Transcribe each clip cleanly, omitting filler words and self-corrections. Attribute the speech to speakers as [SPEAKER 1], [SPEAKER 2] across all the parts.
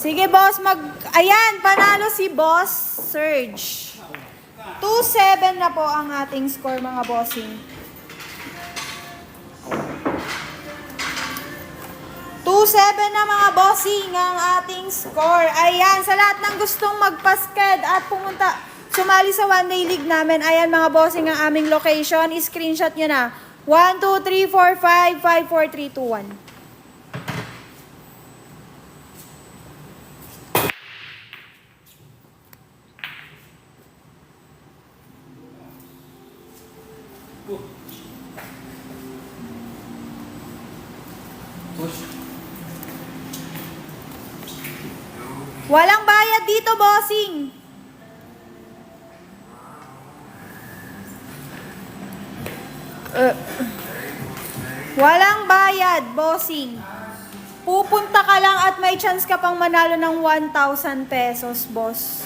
[SPEAKER 1] Sige, boss. Ayan, panalo si Boss Surge. 2-7 na po ang ating score, mga bossing. 2-7 na, mga bossing, ang ating score. Ayan, sa lahat ng gustong magpasked at sumali sa One Day League namin, ayan mga bossing ang aming location. I-screenshot nyo na. 1, 2, 3, 4, 5, 5, 4, 3, 2, 1. Walang bayad dito, bossing. Walang bayad, bossing. Pupunta ka lang at may chance ka pang manalo ng 1,000 pesos, boss.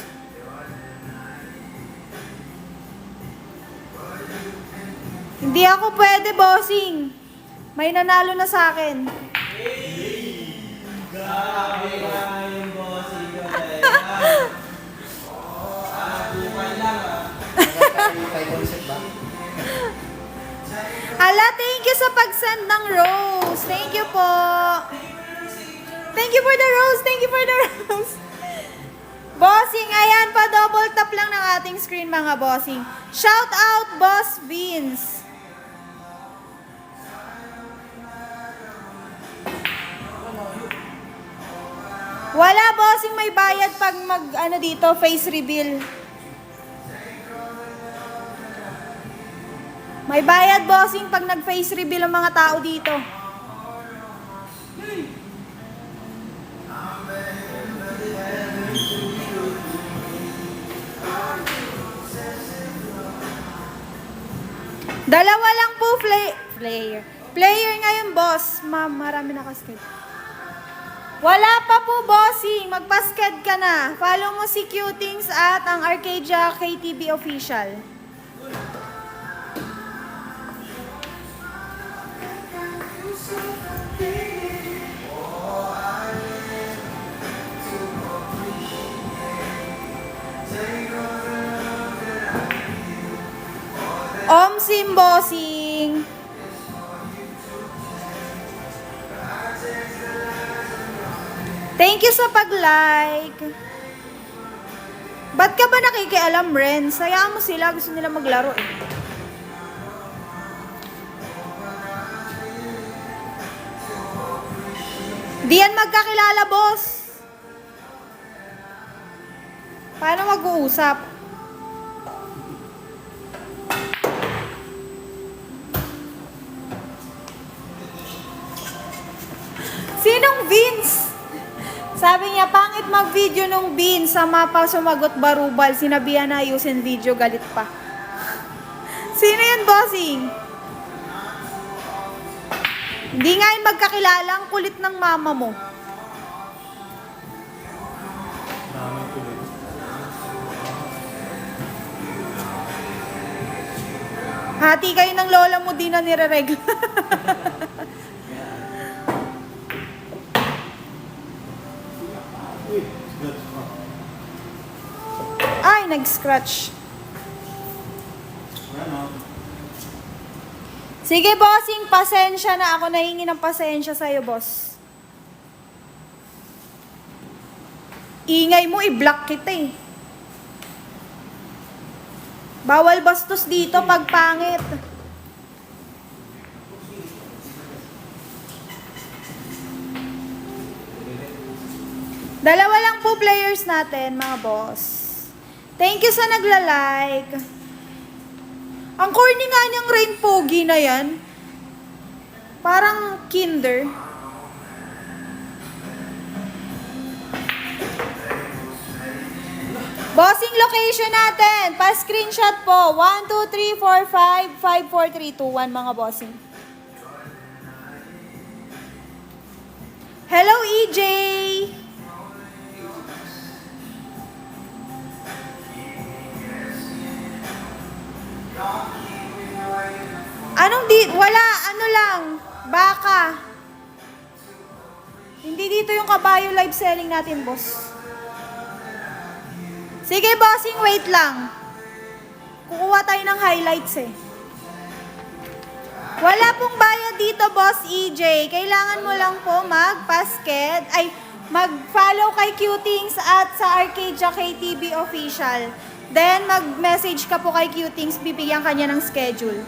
[SPEAKER 1] Hindi ako pwede, bossing. May nanalo na sa akin.
[SPEAKER 2] Grabe nga yung bossing ko tayo. Bukan lang
[SPEAKER 1] Ala, thank you sa pag-send ng rose. Thank you po. Thank you for the rose. Thank you for the rose. Bossing, ayan pa, double tap lang ng ating screen, mga bossing. Shout out, Boss Beans. Wala, bossing, may bayad pag dito, face reveal. May bayad, bossing, pag nag-face reveal ang mga tao dito. Dalawa lang po player ngayon, boss. Ma'am, marami na kasked. Wala pa po, bossing. Magpasked ka na. Follow mo si Cutings at ang Arcadia KTV official. Omsim, bossing. Thank you sa pag-like. Ba't ka ba nakikialam, Ren? Sayaan mo sila. Gusto nila maglaro eh. Di yan magkakilala, boss. Paano mag-uusap? Sinong Vince? Sabi niya, pangit mag-video nung Vince. Sama pa sumagot barubal. Sinabihan na ayusin video, galit pa. Sino yun, bossing? Hindi nga yung magkakilala. Ang kulit ng mama mo. Hati kayo ng lola mo, di na nire-regla. Ay, nag-scratch. Sige, bossing, pasensya na. Ako nahingi ng pasensya sa'yo, boss. Ingay mo, i-block kita eh. Bawal bastos dito pag pangit. Dalawa lang po players natin, mga boss. Thank you sa nagla-like. Ang corny nga niyang Rain Pogi na yan. Parang kinder. Bossing location natin. Pa-screenshot po. 1, 2, 3, 4, 5, 5, 4, 3, 2, 1, mga bossing. Hello, EJ! Wala, ano lang, baka. Hindi dito yung kabayo live selling natin, boss. Sige, bossing, wait lang. Kukuha tayo ng highlights eh. Wala pong bayad dito, Boss EJ. Kailangan mo lang po mag-follow kay Qtings at sa Arcadia KTV Official. Then, mag-message ka po kay Qtings, bibigyan kanya ng schedule.